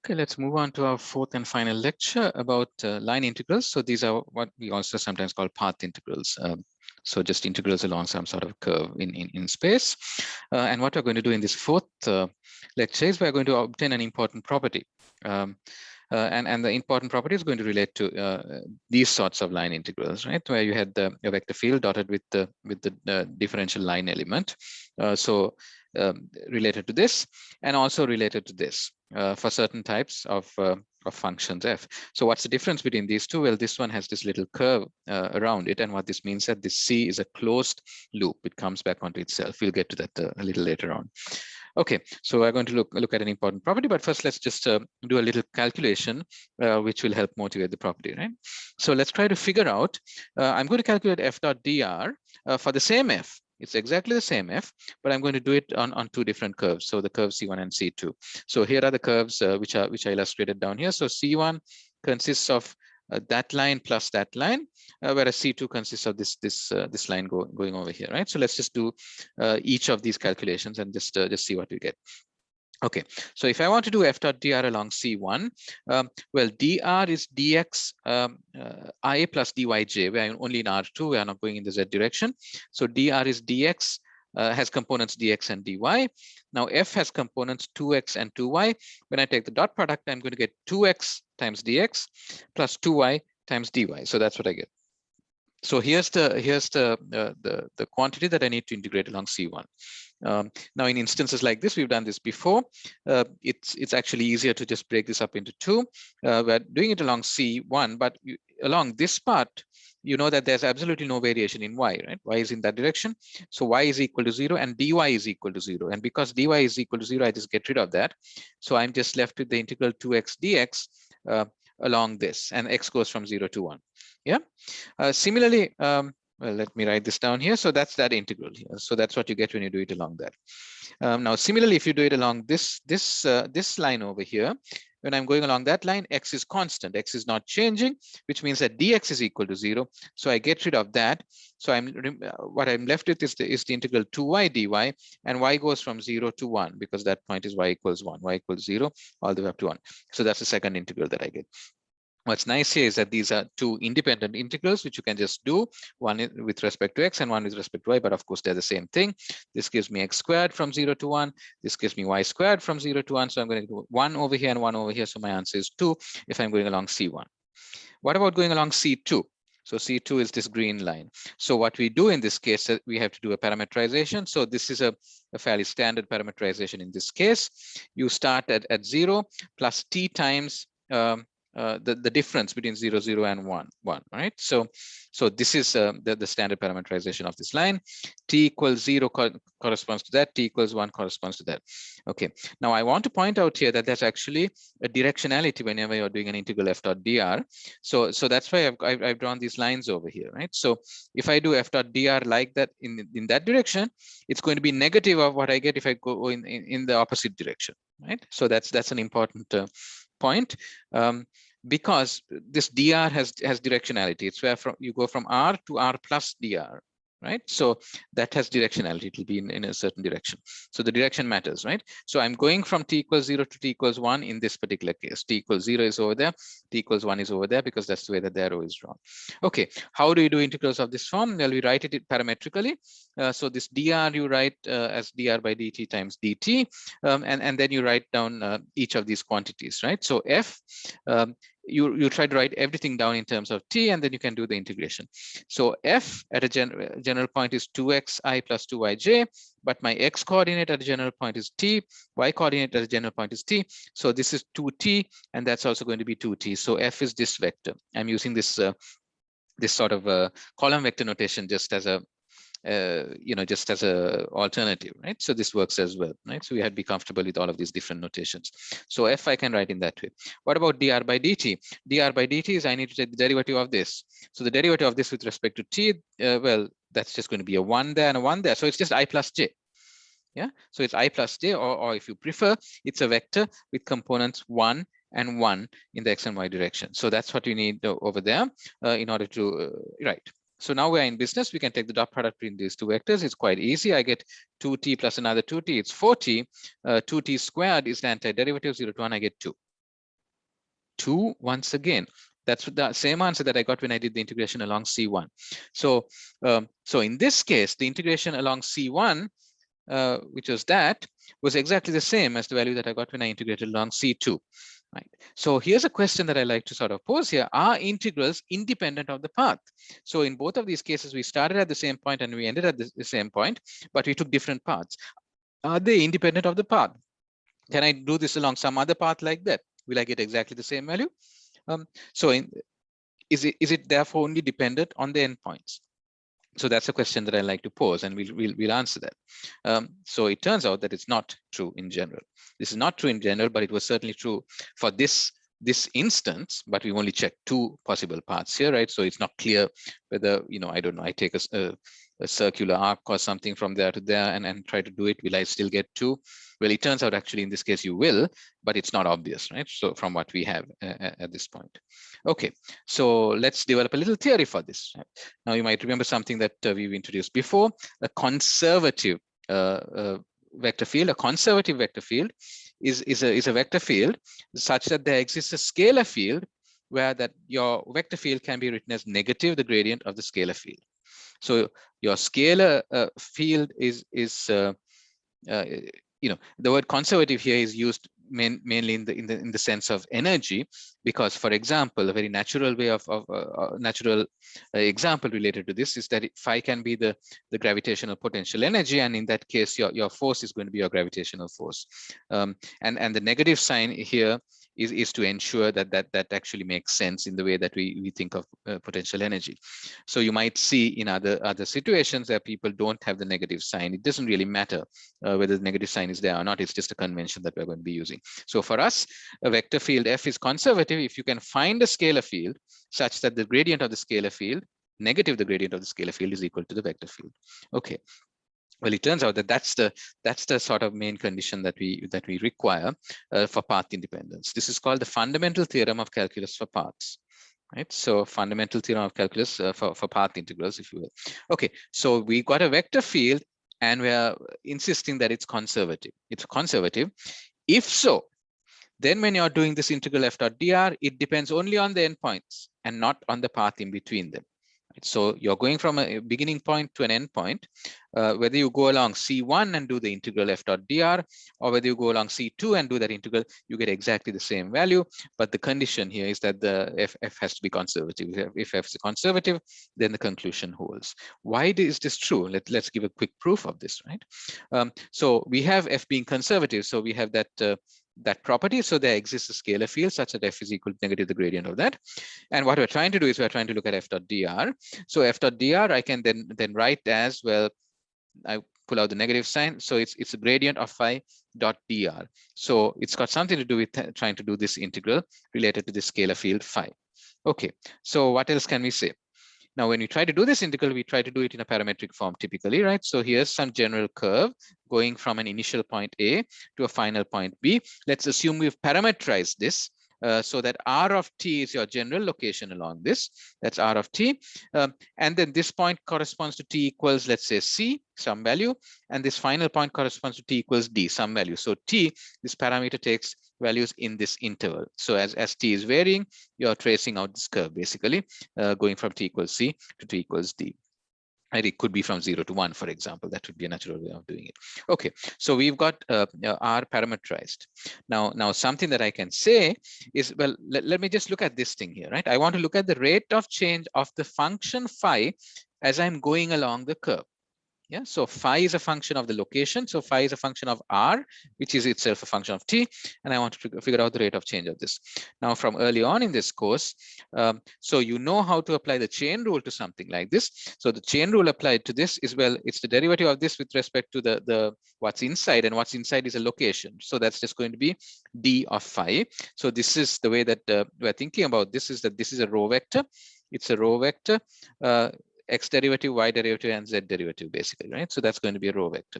Okay, let's move on to our fourth and final lecture about line integrals. So these are what we also sometimes call path integrals. So just integrals along some sort of curve in space. And what we're going to do in this fourth lecture is we're going to obtain an important property. And the important property is going to relate to these sorts of line integrals, right? Where you had the vector field dotted with the differential line element. Related to this and also related to this for certain types of functions f. So what's the difference between these two? Well, this one has this little curve around it, and what this means that this C is a closed loop. It comes back onto itself. We'll get to that a little later on. Okay, so we're going to look at an important property, but first let's just do a little calculation which will help motivate the property, right? So let's try to figure out, I'm going to calculate f dot dr for the same f. It's exactly the same f, but I'm going to do it on two different curves. So the curve C1 and C2. So here are the curves which I illustrated down here. So C1 consists of that line plus that line, whereas C2 consists of this line going over here, right? So let's just do each of these calculations and just see what we get. Okay, so if I want to do f dot dr along C1, well, dr is dx I plus dyj. We are only in R2, we are not going in the z direction. So dr is dx, has components dx and dy. Now f has components 2x and 2y. When I take the dot product, I'm going to get 2x times dx plus 2y times dy. So that's what I get. So here's the quantity that I need to integrate along C1. Now, in instances like this, we've done this before. It's actually easier to just break this up into two. We're doing it along C1, but along this part, you know that there's absolutely no variation in y, right? Y is in that direction. So y is equal to 0 and dy is equal to 0. And because dy is equal to 0, I just get rid of that. So I'm just left with the integral 2x dx along this, and x goes from 0 to 1. Yeah. Similarly, well, let me write this down here. So that's that integral here. So that's what you get when you do it along that. Now, similarly, if you do it along this line over here, when I'm going along that line, x is constant. X is not changing, which means that dx is equal to 0. So I get rid of that. So what I'm left with is the integral 2y dy, and y goes from 0 to 1 because that point is y equals 1. Y equals 0 all the way up to 1. So that's the second integral that I get. What's nice here is that these are two independent integrals, which you can just do, one with respect to x and one with respect to y, but of course they're the same thing. This gives me x squared from 0 to 1. This gives me y squared from 0 to 1. So I'm going to do 1 over here and 1 over here. So my answer is 2 if I'm going along C1. What about going along C2? So C2 is this green line. So what we do in this case, we have to do a parameterization. So this is a fairly standard parameterization in this case. You start at 0 plus t times the difference between 0, 0 and 1, 1, right? So this is the standard parameterization of this line. T equals 0 corresponds to that, t equals 1 corresponds to that. Okay, now I want to point out here that there's actually a directionality whenever you're doing an integral f dot dr. So that's why I've drawn these lines over here, right? So if I do f dot dr like that in that direction, it's going to be negative of what I get if I go in the opposite direction, right? So that's an important point. Because this dr has directionality. It's where you go from r to r plus dr, right? So that has directionality. It will be in a certain direction. So the direction matters, right? So I'm going from t equals 0 to t equals 1 in this particular case. T equals 0 is over there, t equals 1 is over there, because that's the way that the arrow is drawn. Okay, how do you do integrals of this form? Well, we write it parametrically. So this dr you write as dr by dt times dt, and then you write down each of these quantities, right? So f, you try to write everything down in terms of t, and then you can do the integration. So f at a general point is 2xi plus 2yj, but my x coordinate at a general point is t, y coordinate at a general point is t. So this is 2t, and that's also going to be 2t. So f is this vector. I'm using this this sort of column vector notation just as a just as a alternative, right? So this works as well, right? So we had to be comfortable with all of these different notations. So f I can write in that way. What about dr by dt? Dr by dt is I need to take the derivative of this. So the derivative of this with respect to t, well, that's just going to be a 1 there and a 1 there. So it's just I plus j. Yeah, so it's I plus j, or if you prefer, it's a vector with components 1 and 1 in the x and y direction. So that's what you need over there in order to write. So now we're in business. We can take the dot product between these two vectors. It's quite easy. I get 2t plus another 2t. It's 4t. 2t squared is the antiderivative. 0 to 1, I get 2. 2 once again. That's the same answer that I got when I did the integration along C1. So, so in this case, the integration along C1, which was exactly the same as the value that I got when I integrated along C2. Right. So here's a question that I like to sort of pose here. Are integrals independent of the path? So in both of these cases, we started at the same point and we ended at the same point, but we took different paths. Are they independent of the path? Can I do this along some other path like that? Will I get exactly the same value? So is it therefore only dependent on the endpoints? So that's a question that I like to pose, and we'll answer that. So it turns out that it's not true in general. This is not true in general, but it was certainly true for this instance. But we only checked 2 possible paths here, right? So it's not clear whether, I don't know, I take a circular arc or something from there to there and try to do it. Will I still get 2? Well, it turns out actually in this case you will, but it's not obvious, right? So from what we have at this point. Okay, so let's develop a little theory for this. Now you might remember something that we've introduced before, a conservative vector field. A conservative vector field is a vector field such that there exists a scalar field where that your vector field can be written as negative the gradient of the scalar field. So your scalar field is the word conservative here is used mainly in the sense of energy, because, for example, a very natural way of natural example related to this is that phi can be the gravitational potential energy, and in that case your force is going to be your gravitational force, and the negative sign here is to ensure that actually makes sense in the way that we think of potential energy. So you might see in other situations where people don't have the negative sign. It doesn't really matter whether the negative sign is there or not. It's just a convention that we're going to be using. So for us, a vector field F is conservative if you can find a scalar field such that the gradient of the scalar field, negative the gradient of the scalar field, is equal to the vector field. Okay. Well, it turns out that that's the sort of main condition that we require for path independence. This is called the fundamental theorem of calculus for paths. Right, so fundamental theorem of calculus for path integrals, if you will. Okay, so we got a vector field and we're insisting that it's conservative. It's conservative. If so, then when you're doing this integral f dot dr, it depends only on the endpoints and not on the path in between them. So you're going from a beginning point to an end point, whether you go along C1 and do the integral f dot dr, or whether you go along C2 and do that integral, you get exactly the same value. But the condition here is that the f has to be conservative. If f is conservative, then the conclusion holds. Why is this true? Let's give a quick proof of this, right? So we have f being conservative, so we have that property. So there exists a scalar field such that f is equal to negative the gradient of that. And what we're trying to do is we're trying to look at f dot dr. So f dot dr I can then write as, well, I pull out the negative sign. So it's a gradient of phi dot dr. So it's got something to do with trying to do this integral related to the scalar field phi. Okay, so what else can we say? Now, when we try to do this integral, we try to do it in a parametric form typically, right? So here's some general curve going from an initial point A to a final point B. Let's assume we've parameterized this so that R of t is your general location along this. That's R of t. And then this point corresponds to t equals, let's say, C, some value. And this final point corresponds to t equals D, some value. So t, this parameter takes values in this interval. So as t is varying, you're tracing out this curve, basically, going from t equals C to t equals D. And it could be from 0 to 1, for example. That would be a natural way of doing it. Okay, so we've got R parameterized. Now something that I can say is, well, let me just look at this thing here, right? I want to look at the rate of change of the function phi as I'm going along the curve. Yeah, so phi is a function of the location. So phi is a function of R, which is itself a function of t. And I want to figure out the rate of change of this. Now, from early on in this course, so you know how to apply the chain rule to something like this. So the chain rule applied to this is, well, it's the derivative of this with respect to the what's inside, and what's inside is a location. So that's just going to be d of phi. So this is the way that we're thinking about this, is that this is a row vector. It's a row vector. X derivative, y derivative, and z derivative, basically, right? So that's going to be a row vector.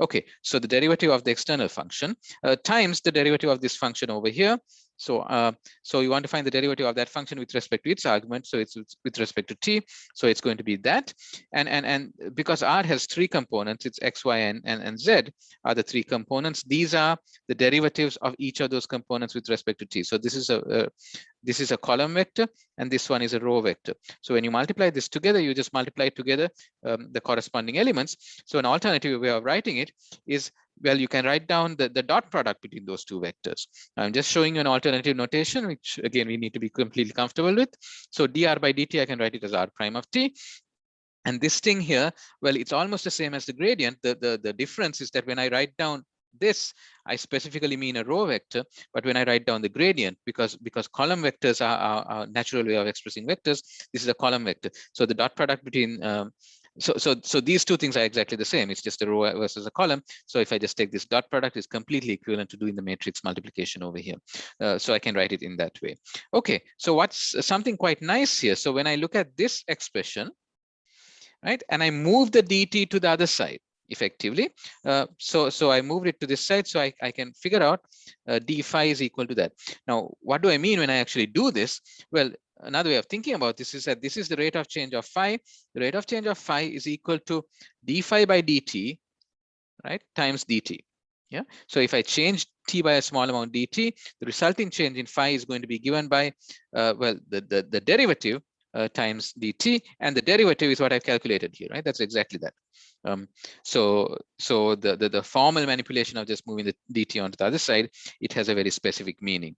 Okay, so the derivative of the external function times the derivative of this function over here. So you want to find the derivative of that function with respect to its argument. So it's with respect to t. So it's going to be that. And because R has three components, it's x, y, and z are the three components. These are the derivatives of each of those components with respect to t. So this is a column vector, and this one is a row vector. So when you multiply this together, you just multiply together the corresponding elements. So an alternative way of writing it is, well, you can write down the dot product between those two vectors. I'm just showing you an alternative notation, which again, we need to be completely comfortable with. So dr by dt, I can write it as r prime of t. And this thing here, well, it's almost the same as the gradient. The difference is that when I write down this, I specifically mean a row vector, but when I write down the gradient, because column vectors are a natural way of expressing vectors, this is a column vector. So the dot product between so these two things are exactly the same. It's just a row versus a column. So if I just take this dot product, is completely equivalent to doing the matrix multiplication over here. So I can write it in that way. Okay, so what's something quite nice here? So when I look at this expression, right, and I move the dt to the other side effectively. So I moved it to this side, so I can figure out d phi is equal to that. Now, what do I mean when I actually do this? Well, another way of thinking about this is that this is the rate of change of phi. The rate of change of phi is equal to d phi by dt, right, times dt. Yeah. So if I change t by a small amount dt, the resulting change in phi is going to be given by well, the derivative times dt, and the derivative is what I've calculated here, right? That's exactly that. So the formal manipulation of just moving the dt onto the other side, it has a very specific meaning.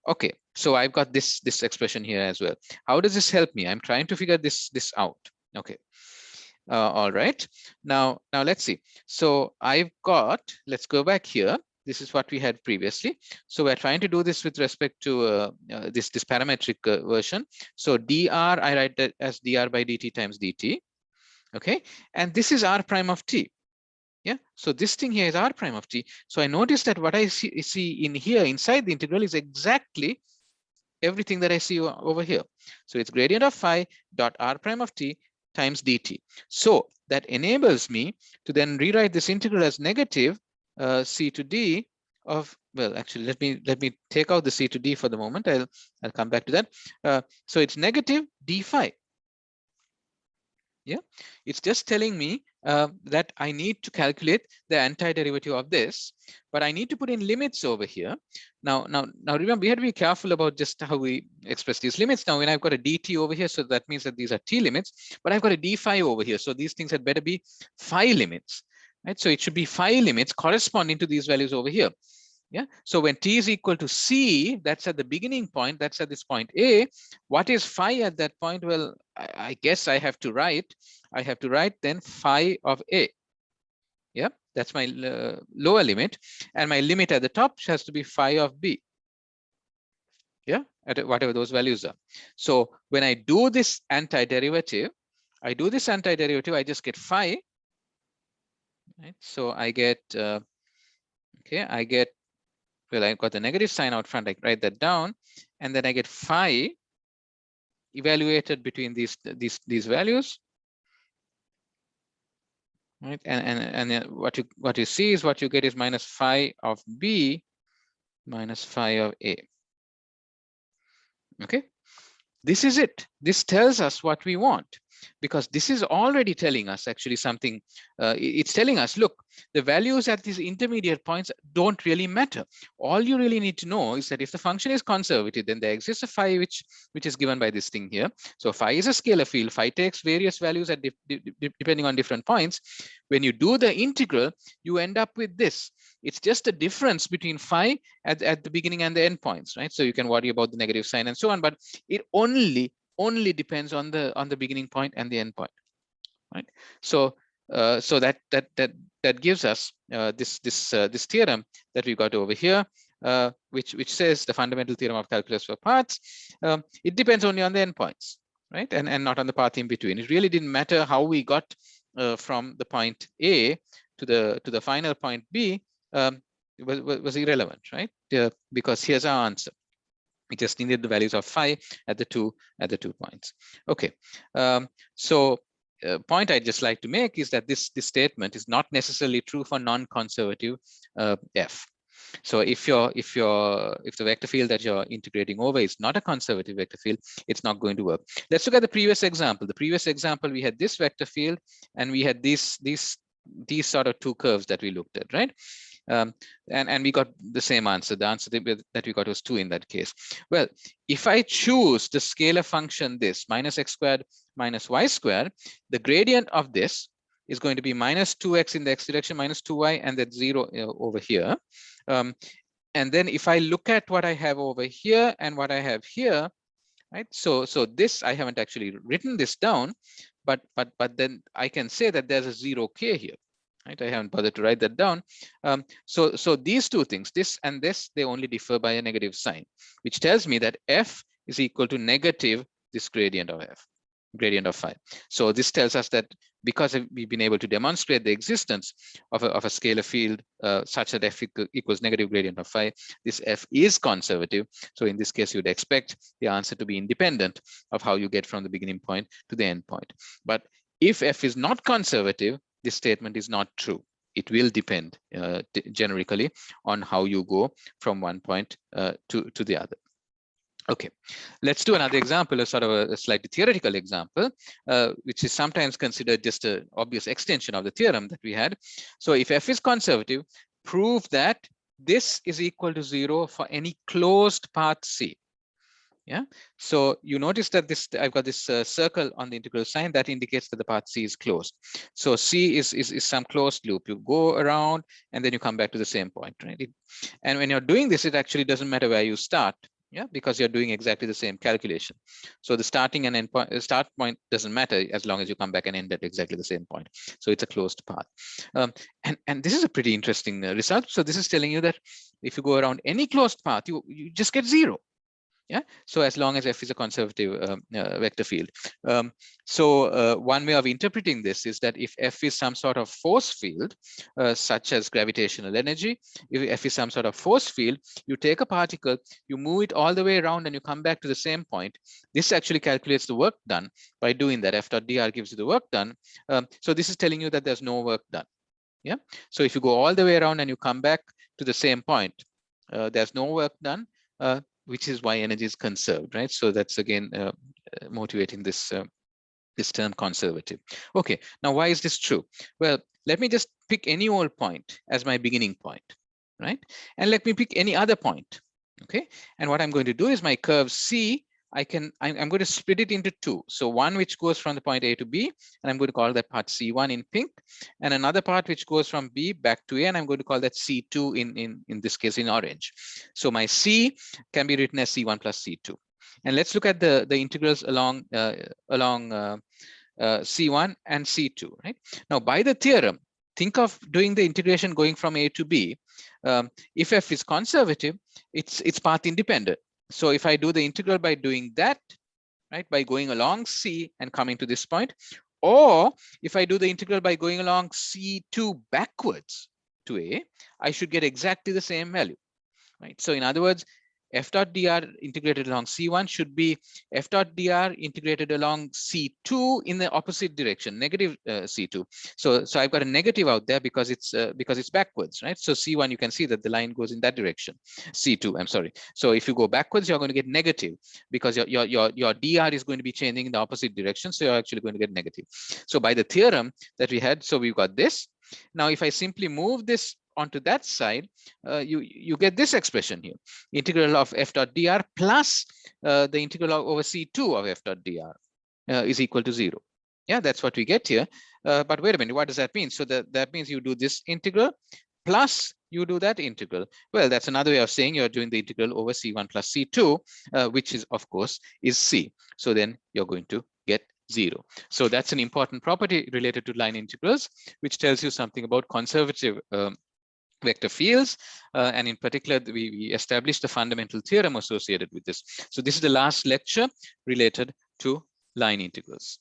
Okay, so I've got this expression here as well. How does this help me? I'm trying to figure this out. Okay. All right. Now let's see. So I've got, let's go back here. This is what we had previously. So we're trying to do this with respect to this parametric version. So dr, I write that as dr by dt times dt. Okay. And this is r prime of t. Yeah. So this thing here is r prime of t. So I notice that what I see in here inside the integral is exactly everything that I see over here. So it's gradient of phi dot r prime of t times dt. So that enables me to then rewrite this integral as negative c to d of, well, actually, let me take out the c to d for the moment. I'll come back to that. So it's negative d phi. Yeah, it's just telling me that I need to calculate the antiderivative of this, but I need to put in limits over here. Now remember, we had to be careful about just how we express these limits. Now, when I've got a dt over here, so that means that these are t limits, but I've got a d phi over here. So these things had better be phi limits, right? So it should be phi limits corresponding to these values over here. Yeah. So when t is equal to c, that's at the beginning point, that's at this point a. What is phi at that point? Well, I guess I have to write then phi of a. Yeah, that's my lower limit, and my limit at the top has to be phi of b. Yeah, at whatever those values are. So when I do this antiderivative, I just get phi. Right. So I get okay, well, I got the negative sign out front. I write that down, and then I get phi evaluated between these values, right? And what you see is what you get is minus phi of b minus phi of a. Okay, this is it. This tells us what we want, because this is already telling us actually something. It's telling us, look, the values at these intermediate points don't really matter. All you really need to know is that if the function is conservative, then there exists a phi which is given by this thing here. So phi is a scalar field. Phi takes various values at depending on different points. When you do the integral, you end up with this. It's just a difference between phi at the beginning and the end points, right? So you can worry about the negative sign and so on, but it only depends on the beginning point and the end point, right? So so that gives us this theorem that we got over here, which says the fundamental theorem of calculus for paths. It depends only on the endpoints, right, and not on the path in between. It really didn't matter how we got from the point A to the final point B. Was irrelevant, right? Because here's our answer. We just needed the values of phi at the two points. Okay, so point I'd just like to make is that this statement is not necessarily true for non-conservative f. So if the vector field that you're integrating over is not a conservative vector field, it's not going to work. Let's look at the previous example. The previous example, we had this vector field and we had these sort of two curves that we looked at, right? And we got the same answer. The answer that we got was 2 in that case. Well, if I choose the scalar function this minus x squared minus y squared, the gradient of this is going to be minus 2x in the x direction, minus 2y, and then 0 over here. And then if I look at what I have over here and what I have here, right? So this, I haven't actually written this down, but then I can say that there's a 0k here. Right, I haven't bothered to write that down. So these two things, this and this, they only differ by a negative sign, which tells me that f is equal to negative this gradient of f, gradient of phi. So this tells us that because we've been able to demonstrate the existence of a scalar field such that f equals negative gradient of phi, this f is conservative. So in this case, you'd expect the answer to be independent of how you get from the beginning point to the end point. But if f is not conservative, this statement is not true. It will depend generically on how you go from one point to the other. Okay, let's do another example, a sort of a slightly theoretical example, which is sometimes considered just an obvious extension of the theorem that we had. So if f is conservative, prove that this is equal to 0 for any closed path C. Yeah, so you notice that this, I've got this circle on the integral sign that indicates that the path C is closed. So C is some closed loop. You go around and then you come back to the same point, right? And when you're doing this, it actually doesn't matter where you start. Yeah, because you're doing exactly the same calculation. So the starting and end point, start point doesn't matter as long as you come back and end at exactly the same point. So it's a closed path. And this is a pretty interesting result. So this is telling you that if you go around any closed path, you just get 0. Yeah, so as long as f is a conservative vector field. So one way of interpreting this is that if f is some sort of force field, such as gravitational energy, if f is some sort of force field, you take a particle, you move it all the way around and you come back to the same point. This actually calculates the work done by doing that. F dot dr gives you the work done. So this is telling you that there's no work done. Yeah, so if you go all the way around and you come back to the same point, there's no work done. Which is why energy is conserved, right? So that's again motivating this this term conservative. Okay, now why is this true? Well, let me just pick any old point as my beginning point, right? And let me pick any other point, okay? And what I'm going to do is my curve C, I'm going to split it into 2. So one which goes from the point A to B, and I'm going to call that part C1 in pink, and another part which goes from B back to A, and I'm going to call that C2 in this case in orange. So my C can be written as C1 plus C2. And let's look at the integrals along C1 and C2, right? Now by the theorem, think of doing the integration going from A to B. If f is conservative, it's path independent. So if I do the integral by doing that, right, by going along C and coming to this point, or if I do the integral by going along C2 backwards to A, I should get exactly the same value, right? So in other words, f dot dr integrated along C1 should be f dot dr integrated along C2 in the opposite direction, negative C2. So I've got a negative out there because it's backwards, right? So C1, you can see that the line goes in that direction. C2, I'm sorry. So if you go backwards, you're going to get negative because your dr is going to be changing in the opposite direction. So you're actually going to get negative. So by the theorem that we had, so we've got this. Now, if I simply move this onto that side, you get this expression here, integral of f dot dr plus the integral over C2 of f dot dr is equal to 0. Yeah, that's what we get here. But wait a minute, what does that mean? So that means you do this integral plus you do that integral. Well, that's another way of saying you're doing the integral over C1 plus C2, which is, of course, is C. So then you're going to get 0. So that's an important property related to line integrals, which tells you something about conservative vector fields, and in particular, we established the fundamental theorem associated with this. So this is the last lecture related to line integrals.